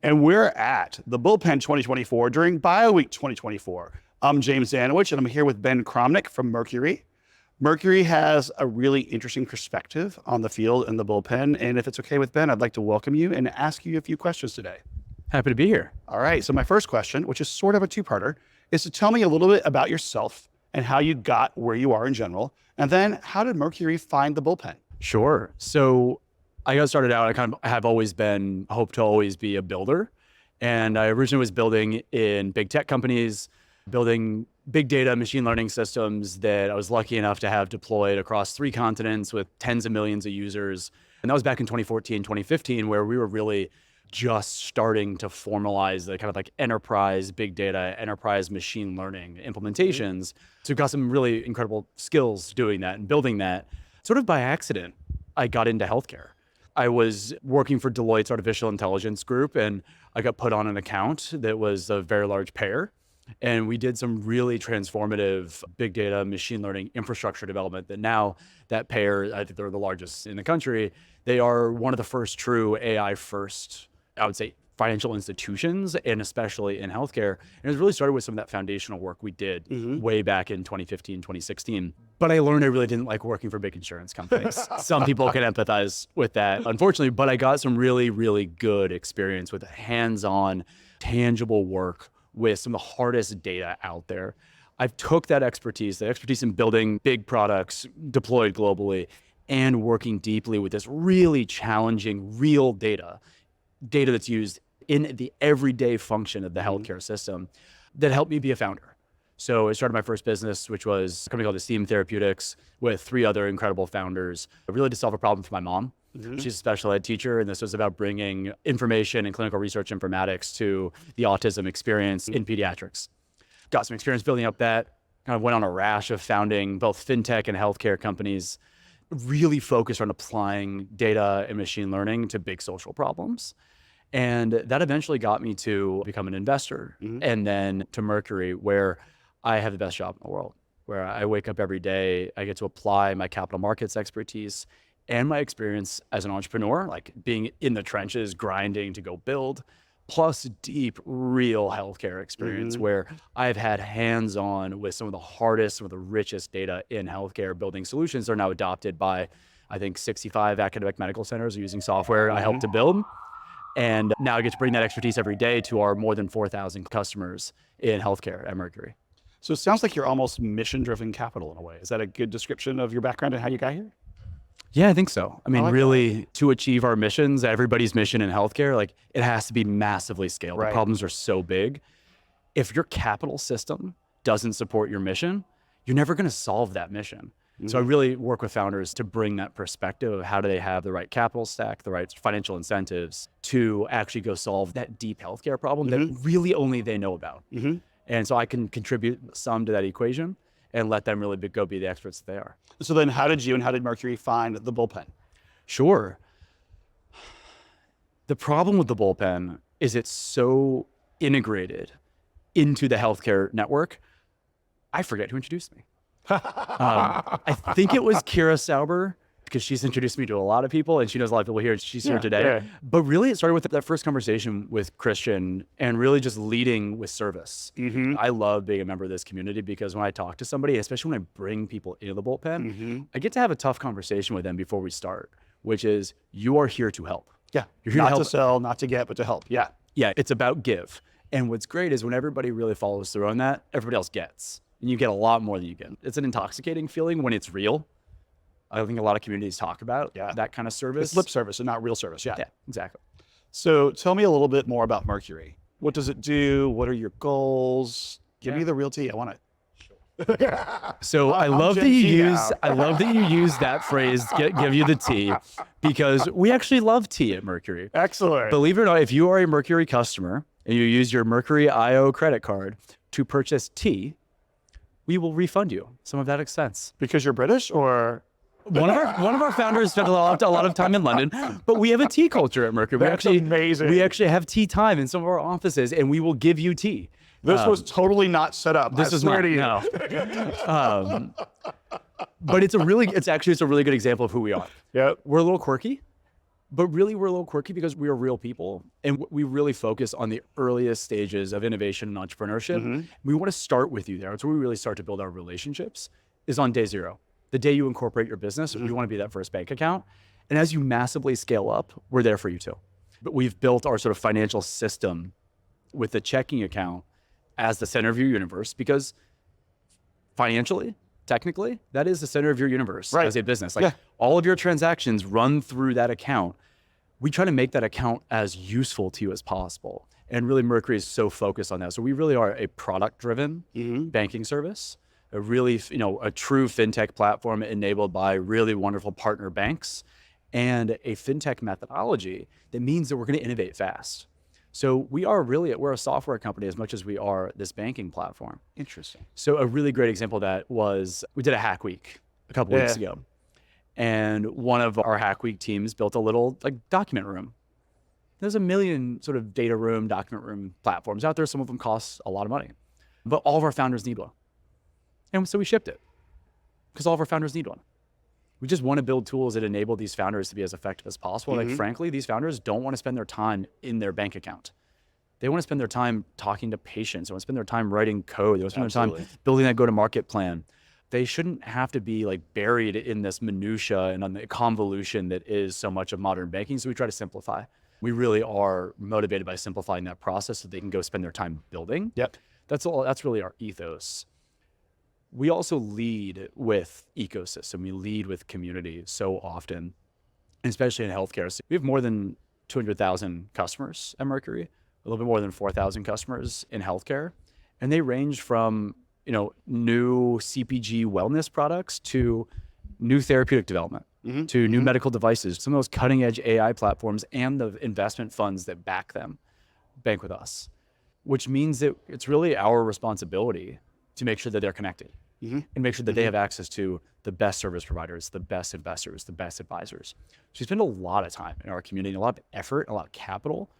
And we're at the Bullpen 2024 during BioWeek 2024. I'm James Zanewicz, and I'm here with Ben Kromnick from Mercury. Mercury has a really interesting perspective on the field and the bullpen. And if it's okay with Ben, I'd like to welcome you and ask you a few questions today. Happy to be here. All right. So my first question, which is sort of a two-parter, is to tell me a little bit about yourself and how you got where you are in general. And then how did Mercury find the bullpen? Sure. So I got started out, I have always been, hope to always be a builder. And I originally was building in big tech companies, building big data machine learning systems that I was lucky enough to have deployed across 3 continents with tens of millions of users. And that was back in 2014, 2015, where we were really just starting to formalize the kind of like enterprise big data, enterprise machine learning implementations. So we've got some really incredible skills doing that and building that. Sort of by accident, I got into healthcare. I was working for Deloitte's artificial intelligence group, and I got put on an account that was a very large payer. And we did some really transformative big data machine learning infrastructure development that now that payer, I think they're the largest in the country. They are one of the first true AI first, I would say, financial institutions, and especially in healthcare. And it really started with some of that foundational work we did way back in 2015, 2016. But I learned I really didn't like working for big insurance companies. Some people can empathize with that, unfortunately, but I got some really, really good experience with hands-on, tangible work with some of the hardest data out there. I've took that expertise, the expertise in building big products deployed globally, and working deeply with this really challenging real data that's used in the everyday function of the healthcare system that helped me be a founder. So I started my first business, which was a company called Esteem Therapeutics, with 3 other incredible founders, really to solve a problem for my mom. She's a special ed teacher, and this was about bringing information and clinical research informatics to the autism experience in pediatrics. Got some experience building up that, kind of went on a rash of founding both FinTech and healthcare companies, really focused on applying data and machine learning to big social problems. And that eventually got me to become an investor, and then to Mercury, where I have the best job in the world, where I wake up every day, I get to apply my capital markets expertise and my experience as an entrepreneur, like being in the trenches, grinding to go build, plus deep, real healthcare experience where I've had hands-on with some of the hardest, some of the richest data in healthcare. Building solutions that are now adopted by, I think, 65 academic medical centers using software I helped to build. And now I get to bring that expertise every day to our more than 4,000 customers in healthcare at Mercury. So it sounds like you're almost mission-driven capital in a way. Is that a good description of your background and how you got here? Yeah, I think so. I mean, really, to achieve our missions, everybody's mission in healthcare, like it has to be massively scaled. The problems are so big. If your capital system doesn't support your mission, you're never going to solve that mission. So I really work with founders to bring that perspective of how do they have the right capital stack, the right financial incentives to actually go solve that deep healthcare problem that really only they know about. And so I can contribute some to that equation and let them really go be the experts that they are. So then how did you and how did Mercury find the bullpen? Sure. The problem with the bullpen is it's so integrated into the healthcare network. I forget who introduced me. I think it was Kira Sauber, because she's introduced me to a lot of people and she knows a lot of people here. She's here today. But really it started with that first conversation with Christian and really just leading with service. I love being a member of this community because when I talk to somebody, especially when I bring people into the bullpen, I get to have a tough conversation with them before we start, which is you are here to help. Yeah, you're here not to help. To sell, not to get, but to help. Yeah, it's about give. And what's great is when everybody really follows through on that, everybody else gets. And you get a lot more than you get. It's an intoxicating feeling when it's real. I think a lot of communities talk about that kind of service. It's lip service and not real service. Yeah, exactly. So tell me a little bit more about Mercury. What does it do? What are your goals? Give me the real tea. I want it. So I love that you use that phrase, give you the tea, because we actually love tea at Mercury. Excellent. Believe it or not, if you are a Mercury customer and you use your Mercury IO credit card to purchase tea, we will refund you some of that expense. Because you're British, or? One of our founders spent a lot of time in London, but we have a tea culture at Mercury. That's amazing. We actually have tea time in some of our offices, and we will give you tea. This was totally not set up. This is not. No. But it's a really good example of who we are. Yeah, we're a little quirky. But really, we're a little quirky because we are real people and we really focus on the earliest stages of innovation and entrepreneurship. We want to start with you there. It's where we really start to build our relationships is on day zero. The day you incorporate your business, we want to be that first bank account. And as you massively scale up, we're there for you too. But we've built our sort of financial system with the checking account as the center of your universe because financially, technically, that is the center of your universe as a business. Like all of your transactions run through that account. We try to make that account as useful to you as possible. And really Mercury is so focused on that. So we really are a product-driven banking service, a really, a true FinTech platform enabled by really wonderful partner banks and a FinTech methodology that means that we're going to innovate fast. So we're a software company as much as we are this banking platform. Interesting. So a really great example of that was we did a hack week a couple weeks ago. And one of our hack week teams built a little document room. There's a million sort of data room, document room platforms out there. Some of them cost a lot of money, but all of our founders need one. And so we shipped it because all of our founders need one. We just want to build tools that enable these founders to be as effective as possible. Like, frankly, these founders don't want to spend their time in their bank account. They want to spend their time talking to patients. They want to spend their time writing code. They want to spend their time building that go-to-market plan. They shouldn't have to be buried in this minutia and on the convolution that is so much of modern banking. So we try to simplify. We really are motivated by simplifying that process so they can go spend their time building. That's really our ethos. We also lead with ecosystem. We lead with community so often, especially in healthcare. So we have more than 200,000 customers at Mercury, a little bit more than 4,000 customers in healthcare. And they range from, new CPG wellness products to new therapeutic development, to new medical devices, some of those cutting edge AI platforms and the investment funds that back them bank with us, which means that it's really our responsibility to make sure that they're connected and make sure that they have access to the best service providers, the best investors, the best advisors. So we spend a lot of time in our community, a lot of effort, a lot of capital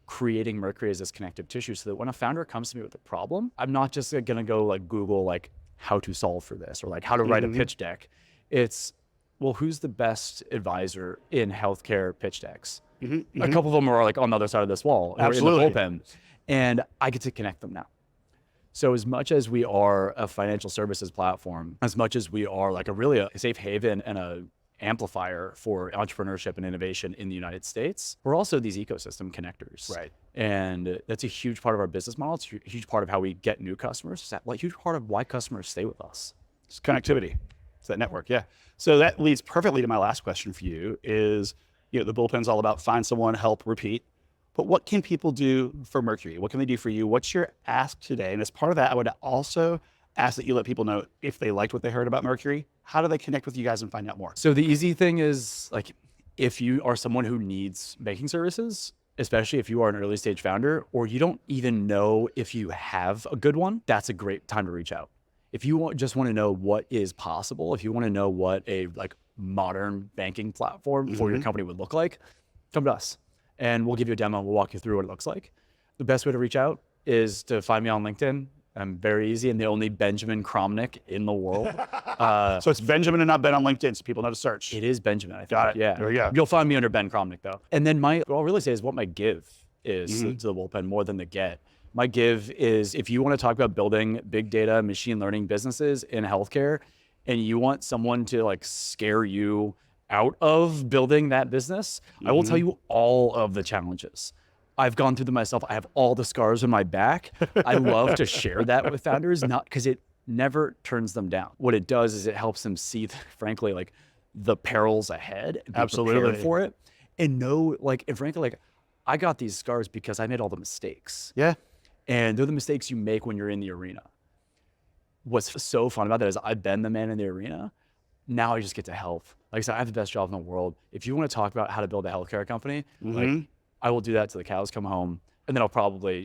creating Mercury as this connective tissue so that when a founder comes to me with a problem, I'm not just going to go Google how to solve for this or how to write a pitch deck. It's, well, who's the best advisor in healthcare pitch decks? A couple of them are on the other side of this wall or in the bullpen. And I get to connect them now. So as much as we are a financial services platform, as much as we are a safe haven and a amplifier for entrepreneurship and innovation in the United States, we're also these ecosystem connectors. Right. And that's a huge part of our business model. It's a huge part of how we get new customers. It's a huge part of why customers stay with us. It's connectivity. It's that network. Yeah. So that leads perfectly to my last question for you is, the Bullpen's all about find someone, help, repeat. But what can people do for Mercury? What can they do for you? What's your ask today? And as part of that, I would also ask that you let people know if they liked what they heard about Mercury, how do they connect with you guys and find out more? So the easy thing is if you are someone who needs banking services, especially if you are an early stage founder, or you don't even know if you have a good one, that's a great time to reach out. If you just want to know what is possible, if you want to know what a modern banking platform for your company would look like, come to us and we'll give you a demo. We'll walk you through what it looks like. The best way to reach out is to find me on LinkedIn. I'm very easy and the only Benjamin Kromnick in the world. So it's Benjamin and not Ben on LinkedIn, so people know to search. It is Benjamin, I think. Got it. Yeah. There we go. You'll find me under Ben Kromnick though. And then what I'll really say is what my give is to the Bullpen more than the get. My give is if you want to talk about building big data, machine learning businesses in healthcare, and you want someone to scare you out of building that business, I will tell you all of the challenges. I've gone through them myself. I have all the scars on my back. I love to share that with founders, not because it never turns them down. What it does is it helps them see, frankly, the perils ahead and be prepared for it. And know, and frankly, I got these scars because I made all the mistakes. Yeah. And they're the mistakes you make when you're in the arena. What's so fun about that is I've been the man in the arena. Now I just get to help. Like I said, I have the best job in the world. If you want to talk about how to build a healthcare company, I will do that till the cows come home. And then I'll probably,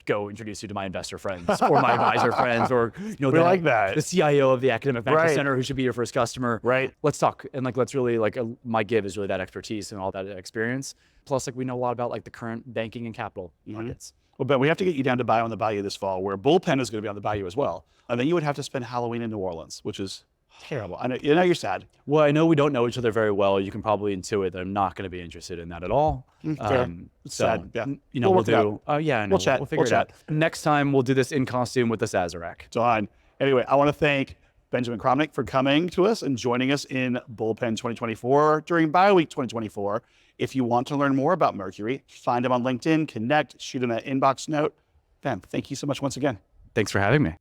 go introduce you to my investor friends or my advisor friends or, the CIO of the academic medical center who should be your first customer. Right. Let's talk. And let's really my give is really that expertise and all that experience. Plus we know a lot about the current banking and capital markets. Well, Ben, we have to get you down to on the Bayou this fall, where Bullpen is going to be on the Bayou as well. And then you would have to spend Halloween in New Orleans, which is Terrible. I know, you're sad. Well, I know we don't know each other very well. You can probably intuit that I'm not going to be interested in that at all. Fair. So, Sad. Yeah. we'll work it out. do. Oh, yeah, I know. We'll chat. We'll figure We'll it out. Next time, we'll do this in costume with the Sazerac. Done. Anyway, I want to thank Benjamin Kromnick for coming to us and joining us in Bullpen 2024 during BioWeek 2024. If you want to learn more about Mercury, find him on LinkedIn, connect, shoot him an inbox note. Ben, thank you so much once again. Thanks for having me.